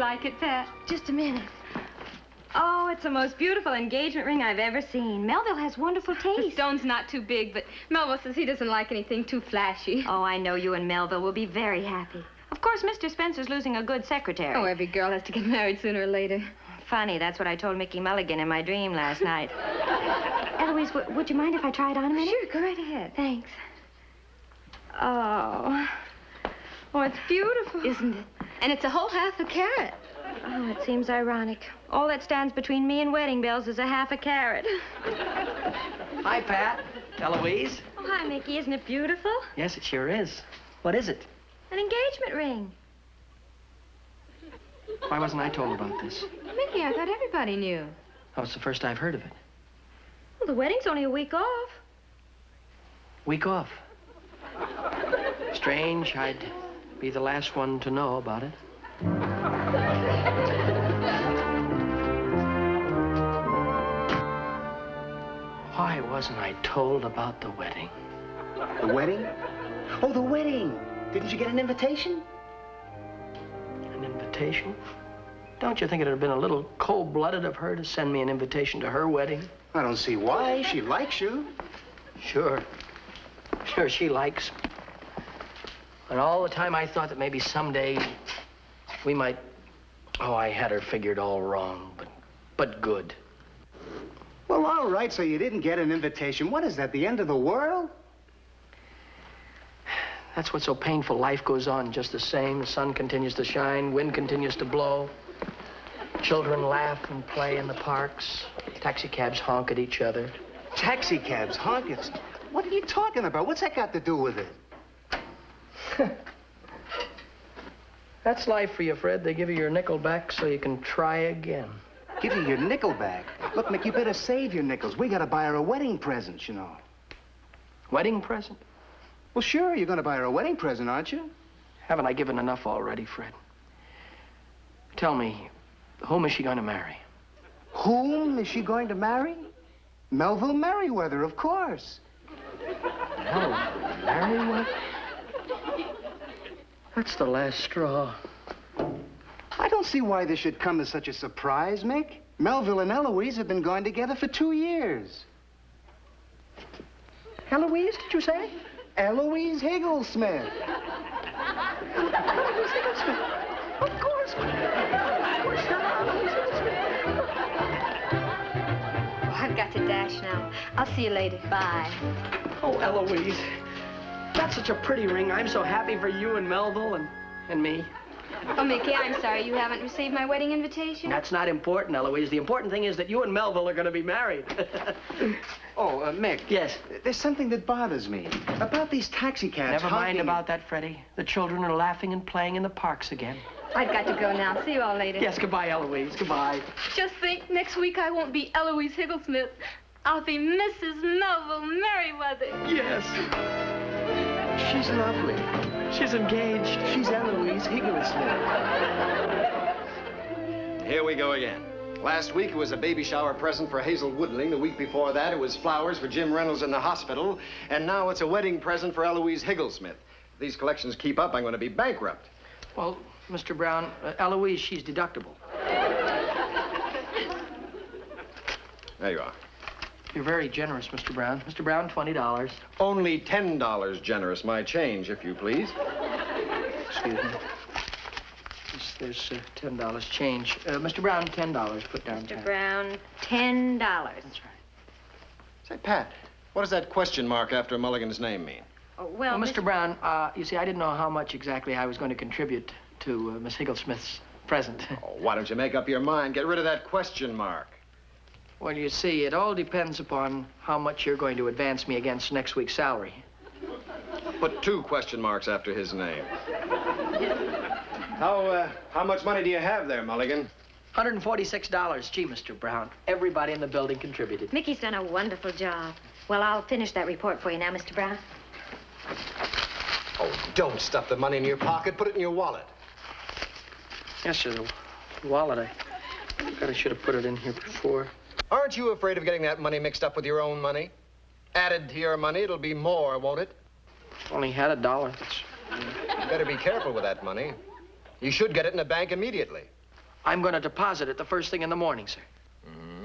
like it, Pat? Just a minute. Oh, it's the most beautiful engagement ring I've ever seen. Melville has wonderful The taste. stone's not too big, but Melville says he doesn't like anything too flashy. Oh, I know you and Melville will be very happy. Of course, Mr. Spencer's losing a good secretary. Oh, every girl has to get married sooner or later. Funny, that's what I told Mickey Mulligan in my dream last night. Eloise, would you mind if I try it on a minute? Sure, go right ahead. Thanks. Oh. Oh, it's beautiful. Isn't it? And it's a whole half a carat. Oh, it seems ironic. All that stands between me and wedding bells is a half a carat. Hi, Pat. Eloise. Oh, hi, Mickey. Isn't it beautiful? Yes, it sure is. What is it? An engagement ring. Why wasn't I told about this? Mickey, I thought everybody knew. Oh, it's the first I've heard of it. Well, the wedding's only a week off. Week off. Strange, I'd be the last one to know about it. Why wasn't I told about the wedding? The wedding? Oh, the wedding. Didn't you get an invitation? An invitation? Don't you think it'd have been a little cold-blooded of her to send me an invitation to her wedding? I don't see why. She likes you. Sure. Sure, she likes me. And all the time I thought that maybe someday we might... Oh, I had her figured all wrong, but good. Well, all right, so you didn't get an invitation. What is that, the end of the world? That's what's so painful. Life goes on just the same. The sun continues to shine, wind continues to blow. Children laugh and play in the parks. Taxicabs honk at each other. Taxicabs, honkers. What are you talking about? What's that got to do with it? That's life for you, Fred. They give you your nickel back so you can try again. Give you your nickel back? Look, Mick, you better save your nickels. We gotta buy her a wedding present, you know. Wedding present? Well, sure, you're gonna buy her a wedding present, aren't you? Haven't I given enough already, Fred? Tell me, whom is she going to marry? Whom is she going to marry? Melville Merriweather, of course. Melville Merriweather? That's the last straw. I don't see why this should come as such a surprise, Mick. Melville and Eloise have been going together for 2 years. Eloise, did you say? Eloise Higglesmith. Eloise Higglesmith. Of course. Of course, Eloise Higglesmith. Oh, I've got to dash now. I'll see you later. Bye. Oh, Eloise. That's such a pretty ring. I'm so happy for you and Melville and me. Oh, Mickey, I'm sorry you haven't received my wedding invitation. That's not important, Eloise. The important thing is that you and Melville are going to be married. Oh, Mick. Yes? There's something that bothers me. About these taxicabs. Never mind about that, Freddie. The children are laughing and playing in the parks again. I've got to go now. See you all later. Yes, goodbye, Eloise. Goodbye. Just think, next week I won't be Eloise Higglesmith. I'll be Mrs. Melville Merriweather. Yes. She's lovely. She's engaged. She's Eloise Higglesmith. Here we go again. Last week it was a baby shower present for Hazel Woodling. The week before that it was flowers for Jim Reynolds in the hospital. And now it's a wedding present for Eloise Higglesmith. If these collections keep up, I'm going to be bankrupt. Well, Mr. Brown, Eloise, she's deductible. There you are. You're very generous, Mr. Brown. Mr. Brown, $20. Only $10 generous, my change, if you please. Excuse me. There's $10 change. Mr. Brown, $10. Put down Mr. 10. Brown, $10. That's right. Say, Pat, what does that question mark after Mulligan's name mean? Oh, Well, Mr. Brown, you see, I didn't know how much exactly I was going to contribute to Miss Higglesmith's present. Oh, why don't you make up your mind? Get rid of that question mark. Well, you see, it all depends upon how much you're going to advance me against next week's salary. Put 2 question marks after his name. How much money do you have there, Mulligan? $146. Gee, Mr. Brown, everybody in the building contributed. Mickey's done a wonderful job. Well, I'll finish that report for you now, Mr. Brown. Oh, don't stuff the money in your pocket. Put it in your wallet. Yes, sir, the wallet, I should have put it in here before. Aren't you afraid of getting that money mixed up with your own money? Added to your money, it'll be more, won't it? Only had $1. You better be careful with that money. You should get it in a bank immediately. I'm going to deposit it the first thing in the morning, sir.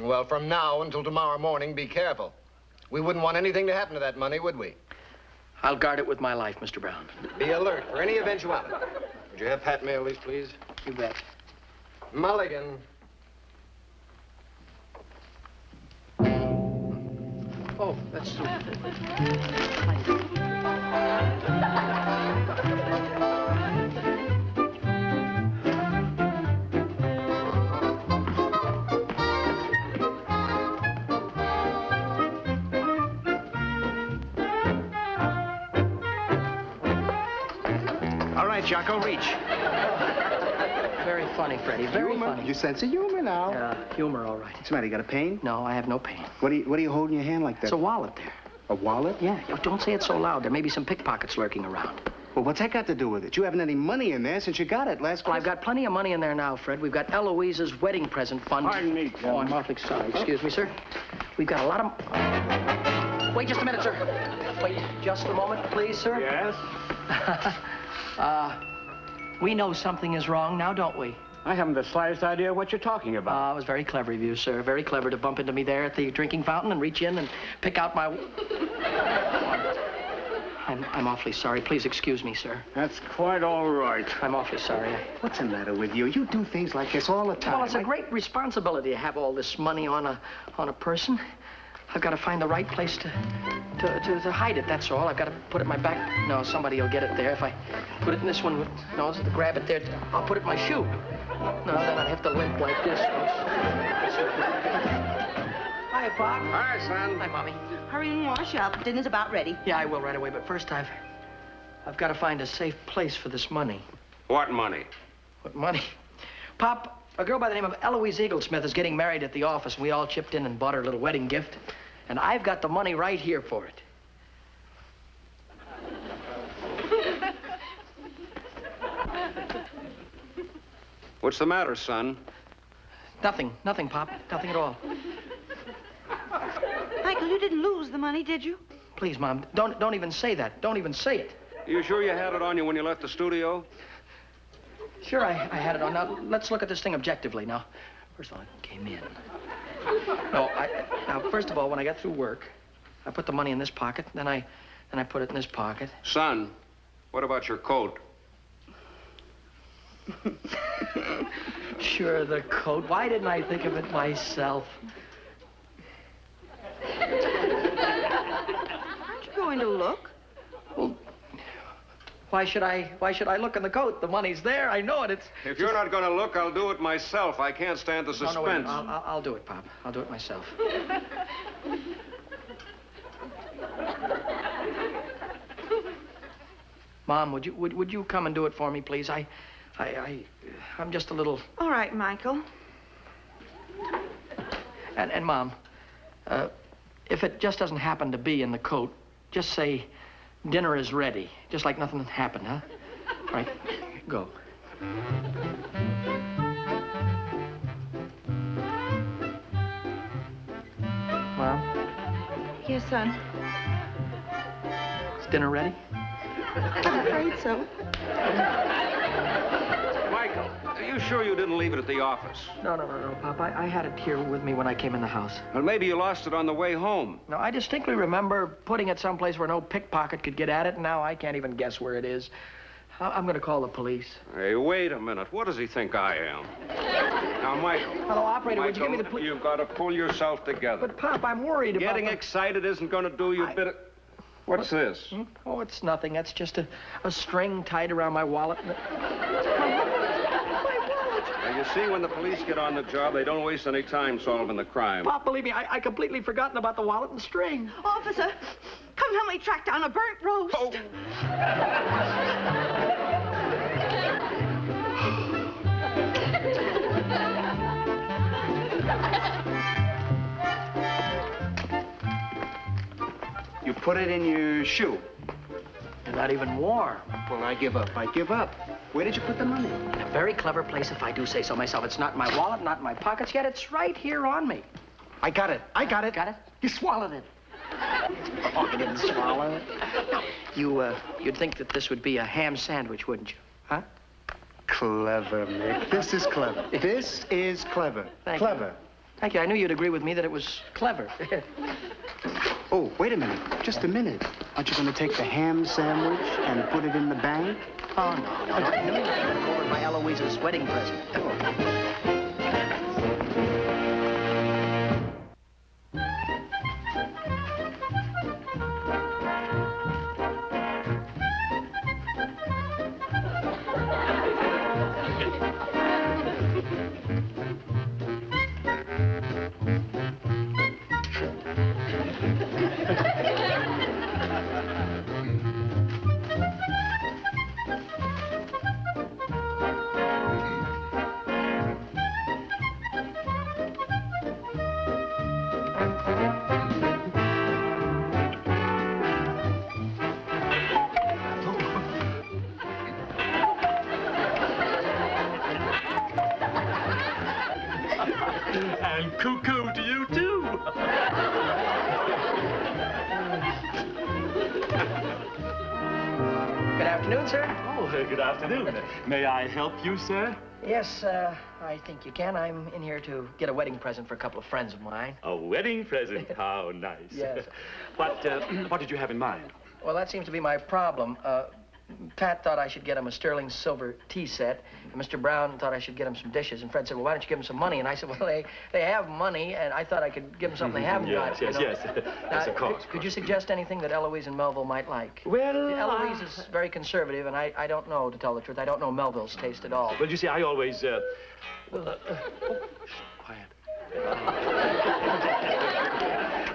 Well, from now until tomorrow morning, be careful. We wouldn't want anything to happen to that money, would we? I'll guard it with my life, Mr. Brown. Be alert for any eventuality. Would you have Pat mail these, please? You bet. Mulligan. Oh, that's... All right, Jocko, reach. Very funny, Freddie. Very Humor. funny. You sense of humor now. Yeah, humor, all right. What's the matter? You got a pain? No, I have no pain. What are you holding in your hand like that? It's a wallet there. A wallet? Yeah, don't say it so loud. There may be some pickpockets lurking around. Well, what's that got to do with it? You haven't any money in there since you got it last Well, Christmas. I've got plenty of money in there now, Fred. We've got Eloise's wedding present fund. Pardon me, Oh, I'm awfully sorry. Excuse me, sir. We've got a lot of... Wait just a minute, sir. Wait just a moment, please, sir. Yes? We know something is wrong now, don't we? I haven't the slightest idea what you're talking about. It was very clever of you, sir. Very clever to bump into me there at the drinking fountain and reach in and pick out my... I'm awfully sorry. Please excuse me, sir. That's quite all right. I'm awfully sorry. What's the matter with you? You do things like this all the time. Well, it's a great responsibility to have all this money on a person. I've got to find the right place to hide it, that's all. I've got to put it in my back. No, somebody will get it there. If I put it in this one, no, grab it there. I'll put it in my shoe. No, then I'd have to limp like this. Hi, Pop. Hi, son. Hi, Mommy. Hurry and wash up. Dinner's about ready. Yeah, I will right away, but first I've got to find a safe place for this money. What money? What money? Pop, a girl by the name of Eloise Eaglesmith is getting married at the office, and we all chipped in and bought her a little wedding gift. And I've got the money right here for it. What's the matter, son? Nothing, Pop. Nothing at all. Michael, you didn't lose the money, did you? Please, Mom, don't even say that. Don't even say it. You sure you had it on you when you left the studio? Sure, I had it on. Now, let's look at this thing objectively. Now, first of all, it came in. Now, first of all, when I got through work, I put the money in this pocket, then I put it in this pocket. Son, what about your coat? Sure, the coat. Why didn't I think of it myself? Aren't you going to look? Well, why should I look in the coat? The money's there. I know it. If you're not going to look, I'll do it myself. I can't stand the suspense. No, wait. I'll do it, Pop. I'll do it myself. Mom, would you come and do it for me, please? I'm just a little... All right, Michael. And Mom, if it just doesn't happen to be in the coat, just say dinner is ready, just like nothing happened, huh? All right, go. Mom, Yes, son. is dinner ready? I'm afraid so. Michael, are you sure you didn't leave it at the office? No, Pop. I had it here with me when I came in the house. Well, maybe you lost it on the way home. No, I distinctly remember putting it someplace where no pickpocket could get at it, and now I can't even guess where it is. I'm going to call the police. Hey, wait a minute. What does he think I am? Now, Michael. Hello, operator, would you give me the... You've got to pull yourself together. But, Pop, I'm worried about... Getting excited isn't going to do you a bit of... What's this? Oh, it's nothing. That's just a string tied around my wallet. Now, you see, when the police get on the job, they don't waste any time solving the crime. Pop, believe me, I completely forgotten about the wallet and string. Officer, come help me track down a burnt roast. Oh. You put it in your shoe. They're not even warm. Well, I give up. Where did you put the money? In a very clever place, if I do say so myself. It's not in my wallet, not in my pockets yet. It's right here on me. I got it. Got it? You swallowed it. Oh, I didn't swallow it. You'd think that this would be a ham sandwich, wouldn't you? Huh? clever, Mick. This is clever. This is clever. Thank you. Clever. Thank you. I knew you'd agree with me that it was clever. Oh, wait a minute. Just a minute. Aren't you going to take the ham sandwich and put it in the bank? Oh, no. I knew it was over my Eloise's wedding present. And cuckoo to you, too. Good afternoon, sir. Oh, good afternoon. May I help you, sir? Yes, I think you can. I'm in here to get a wedding present for a couple of friends of mine. A wedding present? How nice. Yes. What did you have in mind? Well, that seems to be my problem. Pat thought I should get him a sterling silver tea set, and Mr. Brown thought I should get him some dishes, and Fred said, well, why don't you give him some money? And I said, well, they have money, and I thought I could give them something they haven't got. Yes. Yes, of course. Could you suggest anything that Eloise and Melville might like? Well, Eloise is very conservative, and I don't know, to tell the truth. I don't know Melville's taste at all. Well, you see, I always, quiet.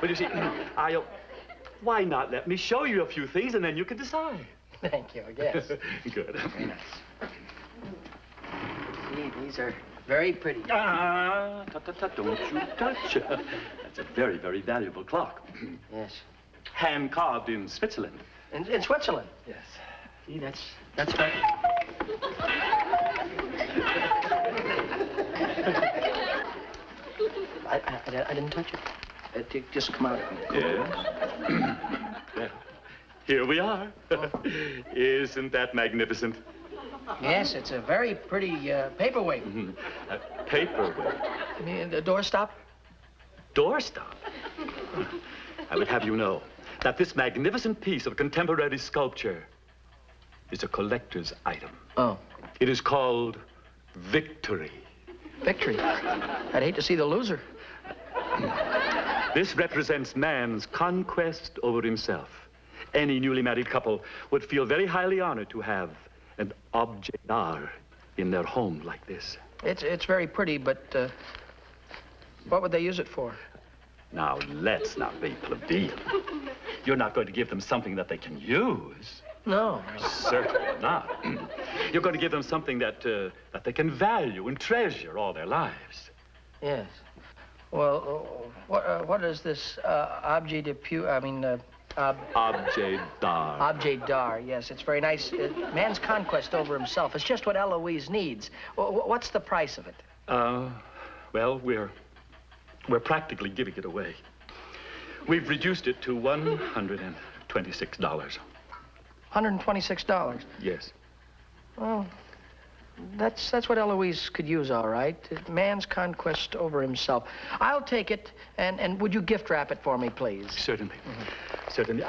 Well, you see, why not let me show you a few things, and then you can decide. Thank you, I guess. Good. Very nice. See, these are very pretty. Don't you touch. That's a very, very valuable clock. Yes. Hand carved in Switzerland. In Switzerland? Yes. See, that's right. I didn't touch it. It just come out. Yes. Well, here we are. Isn't that magnificent? Yes, it's a very pretty paperweight. A paperweight. You mean the doorstop? Doorstop? I would have you know that this magnificent piece of contemporary sculpture is a collector's item. Oh. It is called Victory. Victory. I'd hate to see the loser. This represents man's conquest over himself. Any newly married couple would feel very highly honored to have an objet d'art in their home like this. It's very pretty, but what would they use it for? Now, let's not be plebeian. You're not going to give them something that they can use. No. Certainly not. You're going to give them something that they can value and treasure all their lives. Yes. Well, what is this objet de objet d'art. Objet d'art, yes. It's very nice. Man's conquest over himself. It's just what Eloise needs. What's the price of it? Well, we're practically giving it away. We've reduced it to $126. $126? Yes. Well, that's what Eloise could use, all right. Man's conquest over himself. I'll take it, and would you gift wrap it for me, please? Certainly. Certainly.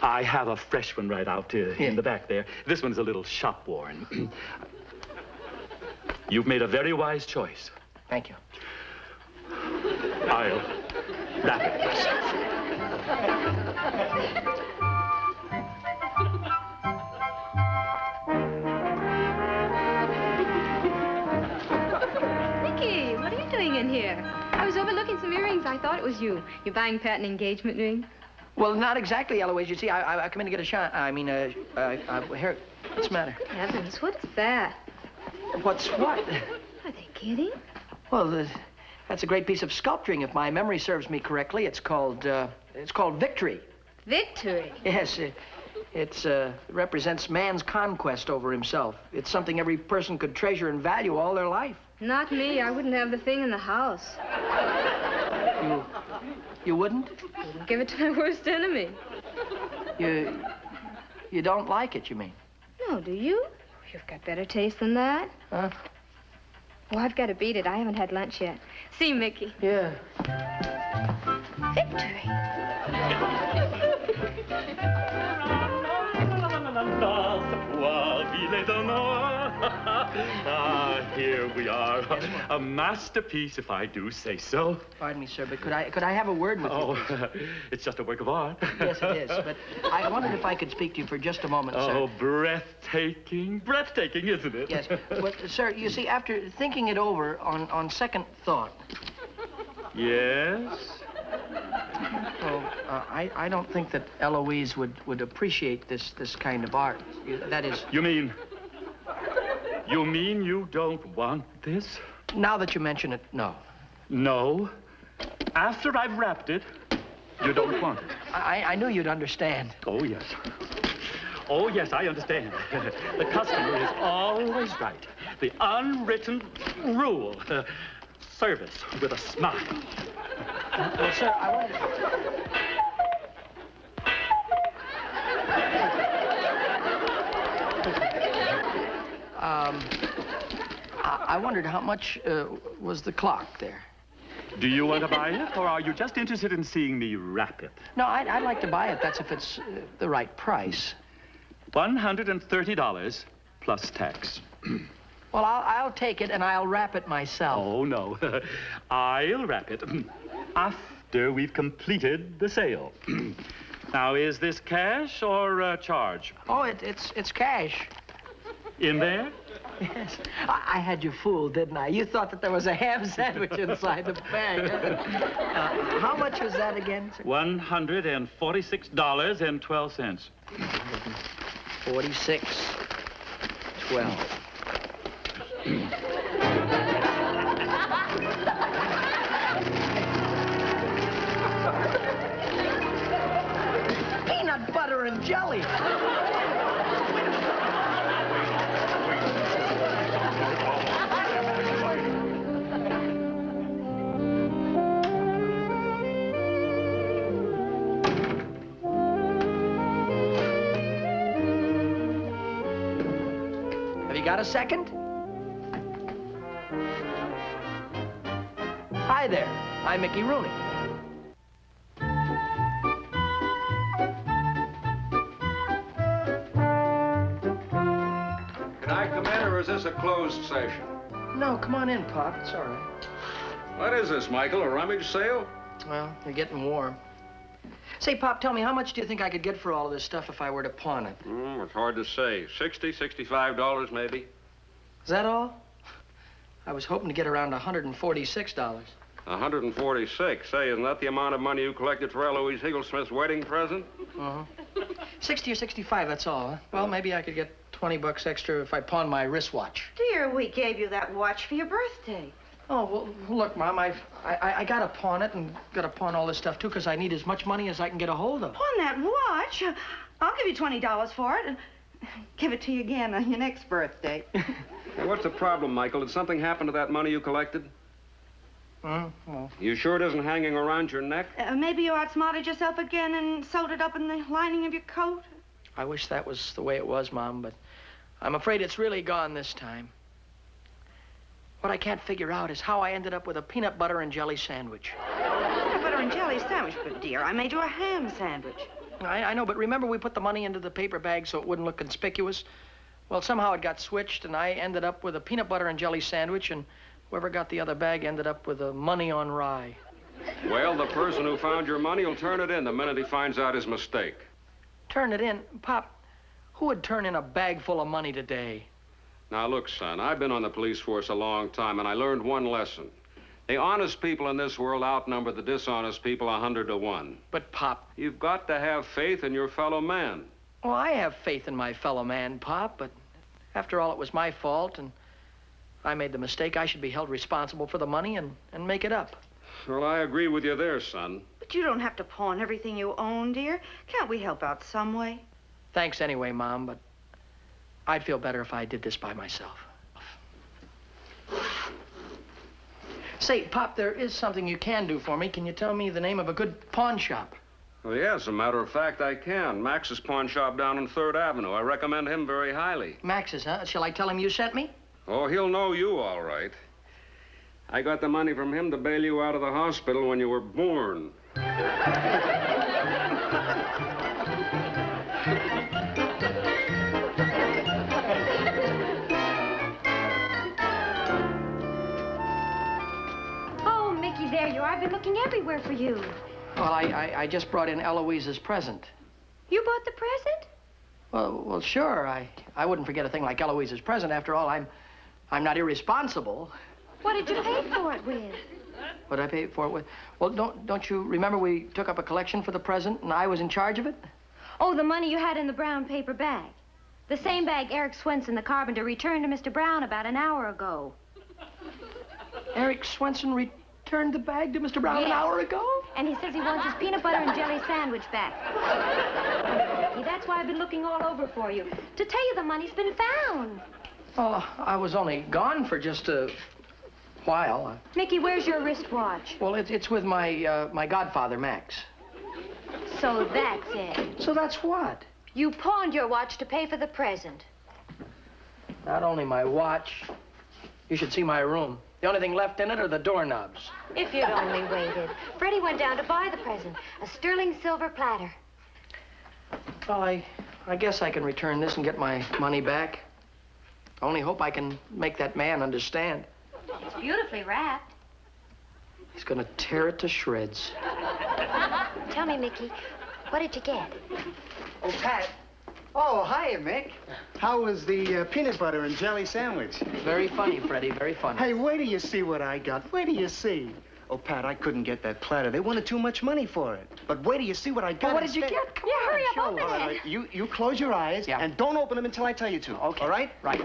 I have a fresh one right out in the back there. This one's a little shop-worn. You've made a very wise choice. Thank you. I'll wrap it myself. Mickey, what are you doing in here? I was overlooking some earrings. I thought it was you. You're buying Pat an engagement ring? Well, not exactly, Eloise. You see, I come in to get a shot. Here, what's the matter? Heavens, what is that? What's what? Are they kidding? Well, that's a great piece of sculpturing. If my memory serves me correctly, it's called Victory. Victory? Yes, it represents man's conquest over himself. It's something every person could treasure and value all their life. Not me. I wouldn't have the thing in the house. You wouldn't? Wouldn't give it to my worst enemy. You don't like it, you mean? No, do you? You've got better taste than that. Huh? Oh, I've got to beat it. I haven't had lunch yet. See, Mickey. Yeah. Victory. Here we are. A masterpiece, if I do say so. Pardon me, sir, but could I have a word with you? Oh, it's just a work of art. Yes, it is, but I wondered if I could speak to you for just a moment, sir. Oh, breathtaking. Breathtaking, isn't it? Yes, but, sir, you see, after thinking it over on second thought... Yes? Well, I don't think that Eloise would appreciate this kind of art. That is... You mean you don't want this? Now that you mention it, no. No. After I've wrapped it, you don't want it. I knew you'd understand. Oh, yes. Oh, yes, I understand. The customer is always right. The unwritten rule. Service with a smile. Well, sir, I wanted... I wondered how much was the clock there? Do you want to buy it, or are you just interested in seeing me wrap it? No, I'd like to buy it. That's if it's the right price. $130 plus tax. Well, I'll take it, and I'll wrap it myself. Oh, no. I'll wrap it after we've completed the sale. Now, is this cash or charge? Oh, it's cash. In there? Yes. I had you fooled, didn't I? You thought that there was a ham sandwich inside the bag. How much was that again, sir? $146.12. 46.12. Peanut butter and jelly. Have you got a second? Hi there. I'm Mickey Rooney. Can I come in, or is this a closed session? No, come on in, Pop. It's all right. What is this, Michael? A rummage sale? Well, you're getting warm. Say, Pop, tell me, how much do you think I could get for all of this stuff if I were to pawn it? It's hard to say. $60, $65 maybe. Is that all? I was hoping to get around $146. 146. Say, isn't that the amount of money you collected for Eloise Higglesmith's wedding present? 60 or 65, that's all, huh? Well, maybe I could get $20 extra if I pawn my wristwatch. Dear, we gave you that watch for your birthday. Oh, well, look, Mom, I gotta pawn it and gotta pawn all this stuff, too, because I need as much money as I can get a hold of. Pawn that watch? I'll give you $20 for it and give it to you again on your next birthday. Hey, what's the problem, Michael? Did something happen to that money you collected? Well... You sure it isn't hanging around your neck? Maybe you outsmarted yourself again and sewed it up in the lining of your coat? I wish that was the way it was, Mom, but I'm afraid it's really gone this time. What I can't figure out is how I ended up with a peanut butter and jelly sandwich. Peanut butter and jelly sandwich, but dear, I made you a ham sandwich. I know, but remember we put the money into the paper bag so it wouldn't look conspicuous? Well, somehow it got switched, and I ended up with a peanut butter and jelly sandwich, and whoever got the other bag ended up with a money on rye. Well, the person who found your money will turn it in the minute he finds out his mistake. Turn it in? Pop, who would turn in a bag full of money today? Now, look, son, I've been on the police force a long time, and I learned one lesson. The honest people in this world outnumber the dishonest people 100 to 1. But, Pop... You've got to have faith in your fellow man. Well, I have faith in my fellow man, Pop, but after all, it was my fault, and if I made the mistake, I should be held responsible for the money and make it up. Well, I agree with you there, son. But you don't have to pawn everything you own, dear. Can't we help out some way? Thanks anyway, Mom, but I'd feel better if I did this by myself. Say, Pop, there is something you can do for me. Can you tell me the name of a good pawn shop? Well, yeah, as a matter of fact, I can. Max's pawn shop down on 3rd Avenue. I recommend him very highly. Max's, huh? Shall I tell him you sent me? Oh, he'll know you all right. I got the money from him to bail you out of the hospital when you were born. Oh, Mickey, there you are. I've been looking everywhere for you. Well, I just brought in Eloise's present. You bought the present? Well, sure. I wouldn't forget a thing like Eloise's present. After all, I'm not irresponsible. What did you pay for it with? What did I pay for it with? Well, don't you remember we took up a collection for the present and I was in charge of it? Oh, the money you had in the brown paper bag. The same bag Eric Swenson, the carpenter, returned to Mr. Brown about an hour ago. Eric Swenson returned the bag to Mr. Brown an hour ago? And he says he wants his peanut butter and jelly sandwich back. Mickey, that's why I've been looking all over for you. To tell you the money's been found. Well, I was only gone for just a while. Mickey, where's your wristwatch? Well, it's with my godfather, Max. So that's it. So that's what? You pawned your watch to pay for the present. Not only my watch. You should see my room. The only thing left in it are the doorknobs. If you'd only waited. Freddie went down to buy the present. A sterling silver platter. Well, I guess I can return this and get my money back. I only hope I can make that man understand. It's beautifully wrapped. He's gonna tear it to shreds. Tell me, Mickey, what did you get? Oh, Pat. Oh, hiya, Mick. How was the peanut butter and jelly sandwich? Very funny, Freddie, very funny. Hey, wait till you see what I got. Wait till you see. Oh, Pat, I couldn't get that platter. They wanted too much money for it. But wait till you see what I got. Well, what did you instead. get? Come Yeah, on, hurry up, show open us. it. All right, you close your eyes and don't open them until I tell you to. Okay. All right? Right.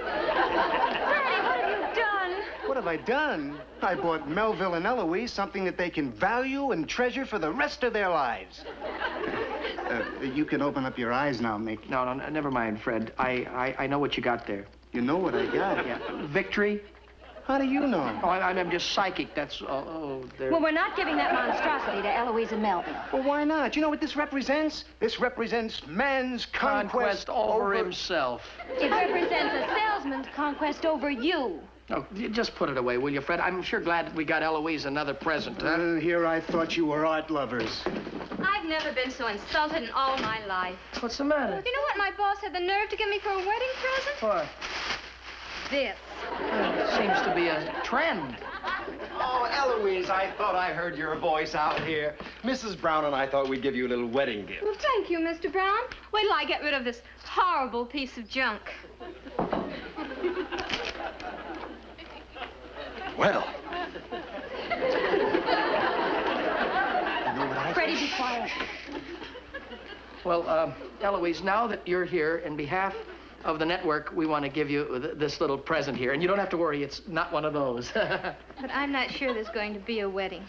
Freddie, what have you done? What have I done? I bought Melville and Eloise something that they can value and treasure for the rest of their lives. You can open up your eyes now, Mick. No, never mind, Fred. I know what you got there. You know what I got? Yeah. Victory? How do you know? Oh, I'm just psychic. That's, there. Well, we're not giving that monstrosity to Eloise and Melville. Well, why not? You know what this represents? This represents man's conquest over himself. It represents a salesman's conquest over you. Oh, you just put it away, will you, Fred? I'm sure glad that we got Eloise another present, huh? Here I thought you were art lovers. I've never been so insulted in all my life. What's the matter? You know what my boss had the nerve to give me for a wedding present? What? This. It seems to be a trend. Oh, Eloise, I thought I heard your voice out here. Mrs. Brown and I thought we'd give you a little wedding gift. Well, thank you, Mr. Brown. Wait till I get rid of this horrible piece of junk. Well. Freddie, be quiet. Well, Eloise, now that you're here, in behalf of the network, we want to give you this little present here. And you don't have to worry, it's not one of those. But I'm not sure there's going to be a wedding.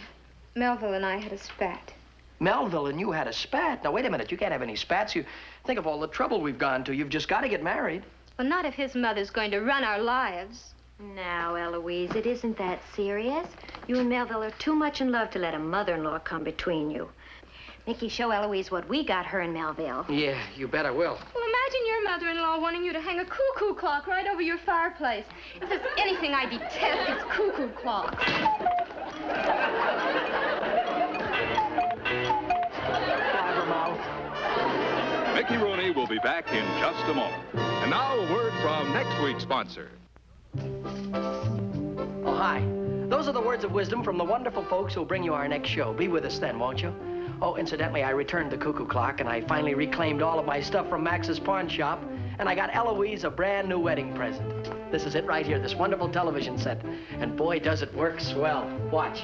Melville and I had a spat. Melville and you had a spat? Now, wait a minute. You can't have any spats. You think of all the trouble we've gone to. You've just got to get married. Well, not if his mother's going to run our lives. Now, Eloise, it isn't that serious. You and Melville are too much in love to let a mother-in-law come between you. Mickey, show Eloise what we got her in Melville. Yeah, you bet I will. Well, imagine your mother-in-law wanting you to hang a cuckoo clock right over your fireplace. If there's anything I detest, it's cuckoo clocks. Mickey Rooney will be back in just a moment. And now a word from next week's sponsor. Oh, hi. Those are the words of wisdom from the wonderful folks who'll bring you our next show. Be with us then, won't you? Oh, incidentally, I returned the cuckoo clock, and I finally reclaimed all of my stuff from Max's pawn shop, and I got Eloise a brand new wedding present. This is it right here, this wonderful television set. And boy, does it work swell. Watch.